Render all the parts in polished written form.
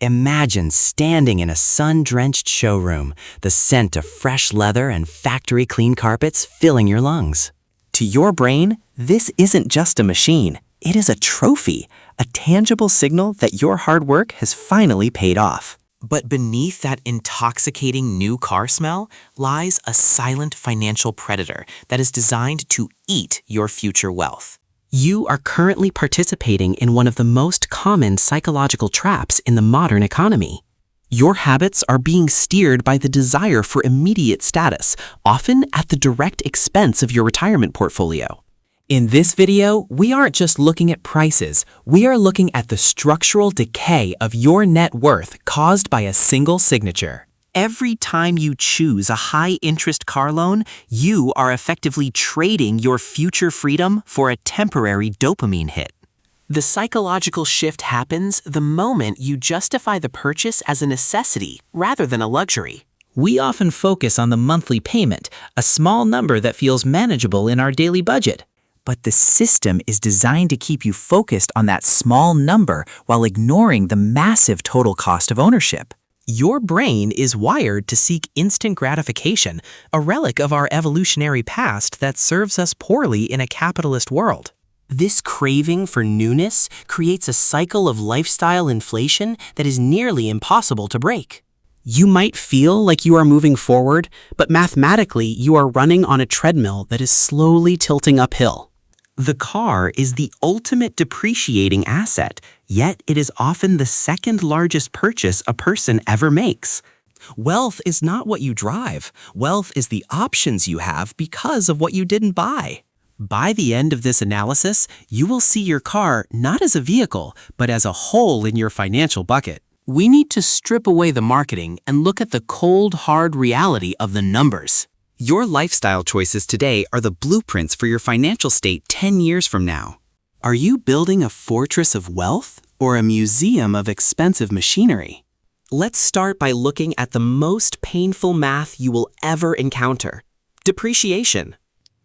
Imagine standing in a sun-drenched showroom, the scent of fresh leather and factory-clean carpets filling your lungs. To your brain, this isn't just a machine. It is a trophy, a tangible signal that your hard work has finally paid off. But beneath that intoxicating new car smell lies a silent financial predator that is designed to eat your future wealth. You are currently participating in one of the most common psychological traps in the modern economy. Your habits are being steered by the desire for immediate status, often at the direct expense of your retirement portfolio. In this video, we aren't just looking at prices, we are looking at the structural decay of your net worth caused by a single signature. Every time you choose a high-interest car loan, you are effectively trading your future freedom for a temporary dopamine hit. The psychological shift happens the moment you justify the purchase as a necessity rather than a luxury. We often focus on the monthly payment, a small number that feels manageable in our daily budget. But the system is designed to keep you focused on that small number while ignoring the massive total cost of ownership. Your brain is wired to seek instant gratification, a relic of our evolutionary past that serves us poorly in a capitalist world. This craving for newness creates a cycle of lifestyle inflation that is nearly impossible to break. You might feel like you are moving forward, but mathematically you are running on a treadmill that is slowly tilting uphill. The car is the ultimate depreciating asset, yet it is often the second largest purchase a person ever makes. Wealth is not what you drive. Wealth is the options you have because of what you didn't buy. By the end of this analysis, you will see your car not as a vehicle, but as a hole in your financial bucket. We need to strip away the marketing and look at the cold, hard reality of the numbers. Your lifestyle choices today are the blueprints for your financial state 10 years from now. Are you building a fortress of wealth or a museum of expensive machinery? Let's start by looking at the most painful math you will ever encounter: depreciation.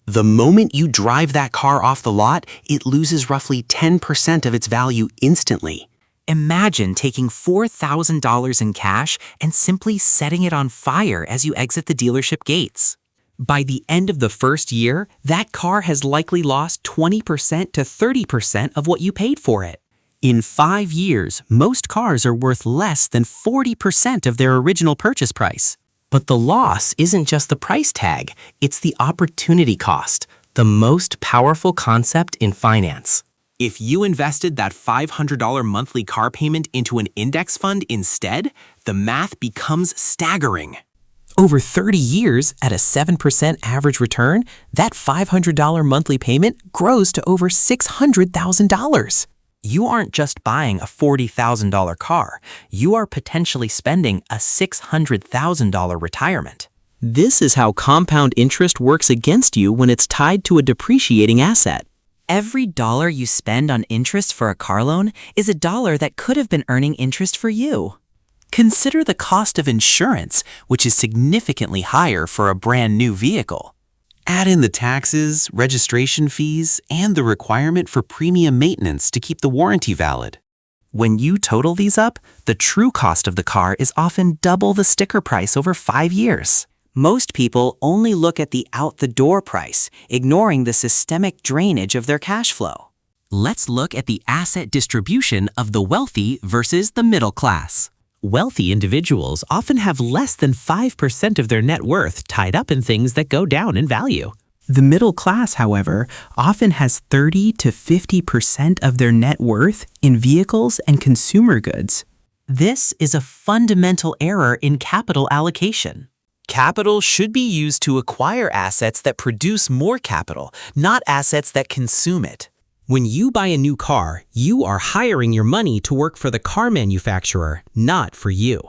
The moment you drive that car off the lot, it loses roughly 10% of its value instantly. Imagine taking $4,000 in cash and simply setting it on fire as you exit the dealership gates. By the end of the first year, that car has likely lost 20% to 30% of what you paid for it. In 5 years, most cars are worth less than 40% of their original purchase price. But the loss isn't just the price tag, it's the opportunity cost, the most powerful concept in finance. If you invested that $500 monthly car payment into an index fund instead, the math becomes staggering. Over 30 years, at a 7% average return, that $500 monthly payment grows to over $600,000. You aren't just buying a $40,000 car, you are potentially spending a $600,000 retirement. This is how compound interest works against you when it's tied to a depreciating asset. Every dollar you spend on interest for a car loan is a dollar that could have been earning interest for you. Consider the cost of insurance, which is significantly higher for a brand new vehicle. Add in the taxes, registration fees, and the requirement for premium maintenance to keep the warranty valid. When you total these up, the true cost of the car is often double the sticker price over 5 years. Most people only look at the out-the-door price, ignoring the systemic drainage of their cash flow. Let's look at the asset distribution of the wealthy versus the middle class. Wealthy individuals often have less than 5% of their net worth tied up in things that go down in value. The middle class, however, often has 30 to 50% of their net worth in vehicles and consumer goods. This is a fundamental error in capital allocation. Capital should be used to acquire assets that produce more capital, not assets that consume it. When you buy a new car, you are hiring your money to work for the car manufacturer, not for you.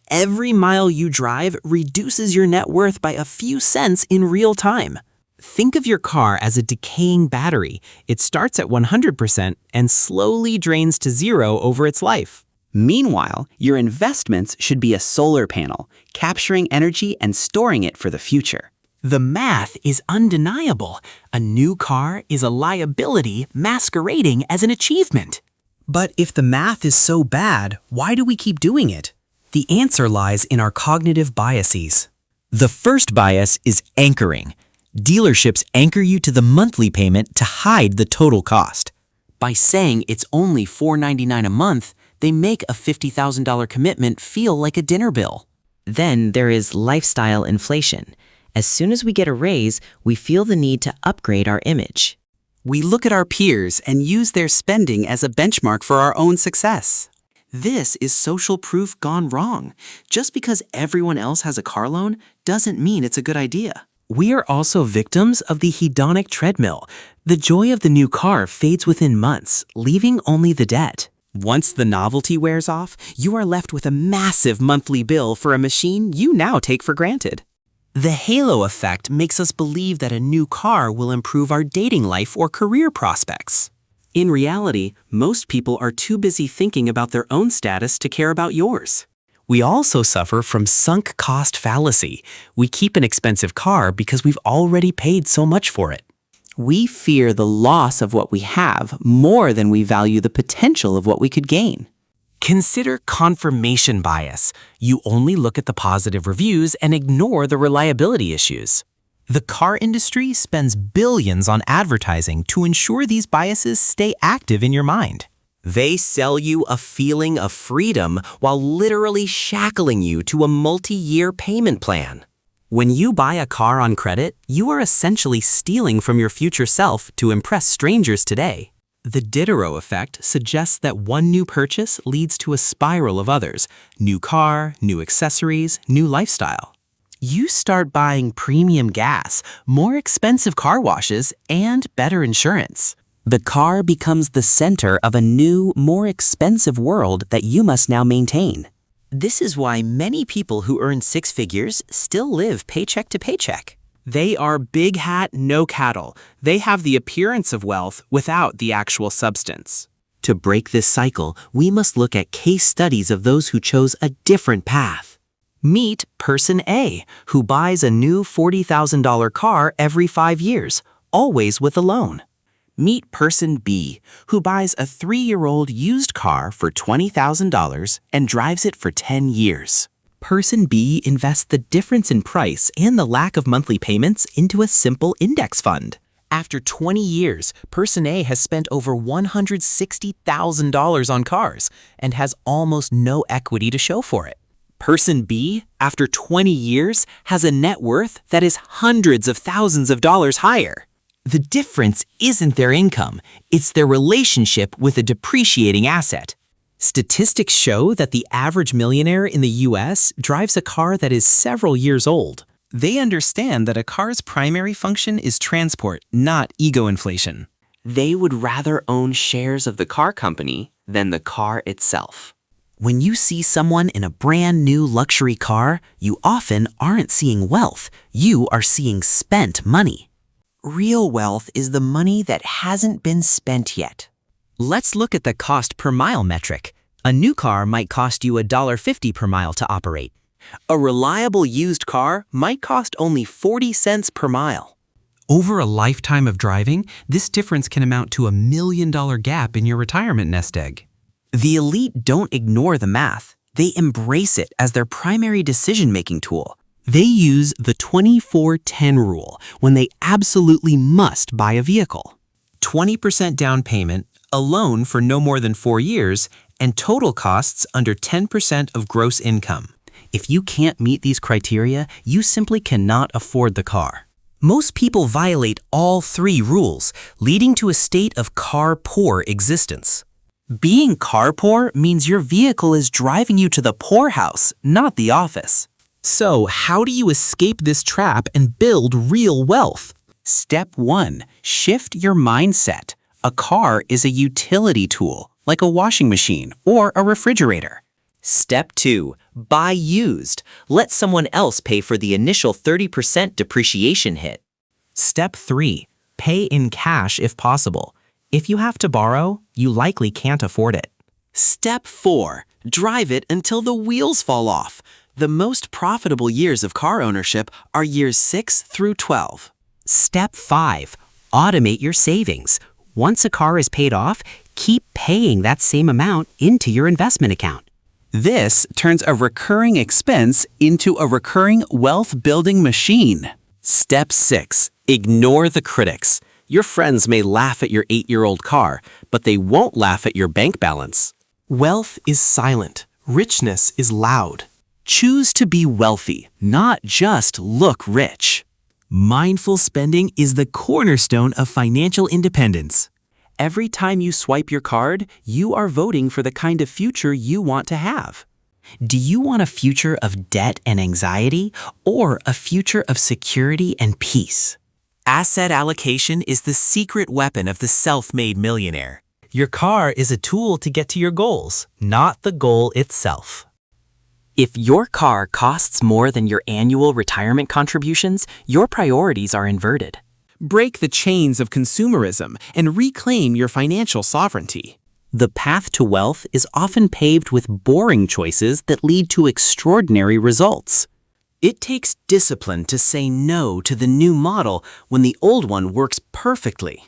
Every mile you drive reduces your net worth by a few cents in real time. Think of your car as a decaying battery. It starts at 100% and slowly drains to zero over its life. Meanwhile, your investments should be a solar panel, capturing energy and storing it for the future. The math is undeniable. A new car is a liability masquerading as an achievement. But if the math is so bad, why do we keep doing it? The answer lies in our cognitive biases. The first bias is anchoring. Dealerships anchor you to the monthly payment to hide the total cost. By saying it's only $4.99 a month, they make a $50,000 commitment feel like a dinner bill. Then there is lifestyle inflation. As soon as we get a raise, we feel the need to upgrade our image. We look at our peers and use their spending as a benchmark for our own success. This is social proof gone wrong. Just because everyone else has a car loan doesn't mean it's a good idea. We are also victims of the hedonic treadmill. The joy of the new car fades within months, leaving only the debt. Once the novelty wears off, you are left with a massive monthly bill for a machine you now take for granted. The halo effect makes us believe that a new car will improve our dating life or career prospects. In reality, most people are too busy thinking about their own status to care about yours. We also suffer from sunk cost fallacy. We keep an expensive car because we've already paid so much for it. We fear the loss of what we have more than we value the potential of what we could gain. Consider confirmation bias. You only look at the positive reviews and ignore the reliability issues. The car industry spends billions on advertising to ensure these biases stay active in your mind. They sell you a feeling of freedom while literally shackling you to a multi-year payment plan. When you buy a car on credit, you are essentially stealing from your future self to impress strangers today. The Diderot effect suggests that one new purchase leads to a spiral of others: new car, new accessories, new lifestyle. You start buying premium gas, more expensive car washes, and better insurance. The car becomes the center of a new, more expensive world that you must now maintain. This is why many people who earn six figures still live paycheck to paycheck. They are big hat, no cattle. They have the appearance of wealth without the actual substance. To break this cycle, we must look at case studies of those who chose a different path. Meet Person A, who buys a new $40,000 car every 5 years, always with a loan. Meet Person B, who buys a 3-year-old used car for $20,000 and drives it for 10 years. Person B invests the difference in price and the lack of monthly payments into a simple index fund. After 20 years, Person A has spent over $160,000 on cars and has almost no equity to show for it. Person B, after 20 years, has a net worth that is hundreds of thousands of dollars higher. The difference isn't their income, it's their relationship with a depreciating asset. Statistics show that the average millionaire in the US drives a car that is several years old. They understand that a car's primary function is transport, not ego inflation. They would rather own shares of the car company than the car itself. When you see someone in a brand new luxury car, you often aren't seeing wealth, you are seeing spent money. Real wealth is the money that hasn't been spent yet. Let's look at the cost per mile metric. A new car might cost you $1.50 per mile to operate. A reliable used car might cost only 40 cents per mile. Over a lifetime of driving, this difference can amount to $1 million gap in your retirement nest egg. The elite don't ignore the math. They embrace it as their primary decision-making tool. They use the 24-10 rule when they absolutely must buy a vehicle. 20% down payment, a loan for no more than 4 years, and total costs under 10% of gross income. If you can't meet these criteria, you simply cannot afford the car. Most people violate all 3 rules, leading to a state of car-poor existence. Being car-poor means your vehicle is driving you to the poorhouse, not the office. So, how do you escape this trap and build real wealth? Step 1. Shift your mindset. A car is a utility tool, like a washing machine or a refrigerator. Step 2. Buy used. Let someone else pay for the initial 30% depreciation hit. Step 3. Pay in cash if possible. If you have to borrow, you likely can't afford it. Step 4. Drive it until the wheels fall off. The most profitable years of car ownership are years 6 through 12. Step 5. Automate your savings. Once a car is paid off, keep paying that same amount into your investment account. This turns a recurring expense into a recurring wealth-building machine. Step 6. Ignore the critics. Your friends may laugh at your 8-year-old car, but they won't laugh at your bank balance. Wealth is silent. Richness is loud. Choose to be wealthy, not just look rich. Mindful spending is the cornerstone of financial independence. Every time you swipe your card, you are voting for the kind of future you want to have. Do you want a future of debt and anxiety, or a future of security and peace? Asset allocation is the secret weapon of the self-made millionaire. Your car is a tool to get to your goals, not the goal itself. If your car costs more than your annual retirement contributions, your priorities are inverted. Break the chains of consumerism and reclaim your financial sovereignty. The path to wealth is often paved with boring choices that lead to extraordinary results. It takes discipline to say no to the new model when the old one works perfectly.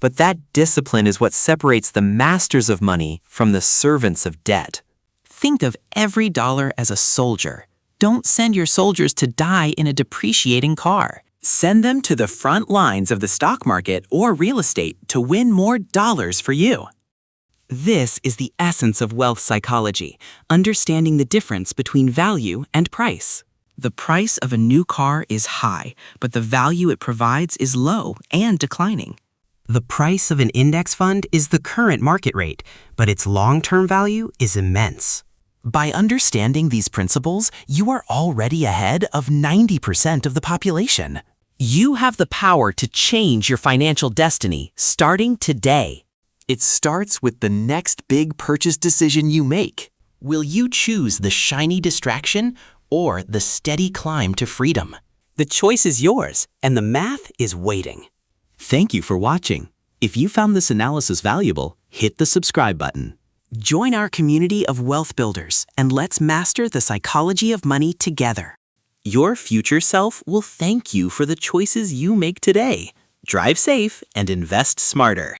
But that discipline is what separates the masters of money from the servants of debt. Think of every dollar as a soldier. Don't send your soldiers to die in a depreciating car. Send them to the front lines of the stock market or real estate to win more dollars for you. This is the essence of wealth psychology, understanding the difference between value and price. The price of a new car is high, but the value it provides is low and declining. The price of an index fund is the current market rate, but its long-term value is immense. By understanding these principles, you are already ahead of 90% of the population. You have the power to change your financial destiny starting today. It starts with the next big purchase decision you make. Will you choose the shiny distraction or the steady climb to freedom? The choice is yours, and the math is waiting. Thank you for watching. If you found this analysis valuable, hit the subscribe button. Join our community of wealth builders, and let's master the psychology of money together. Your future self will thank you for the choices you make today. Drive safe and invest smarter.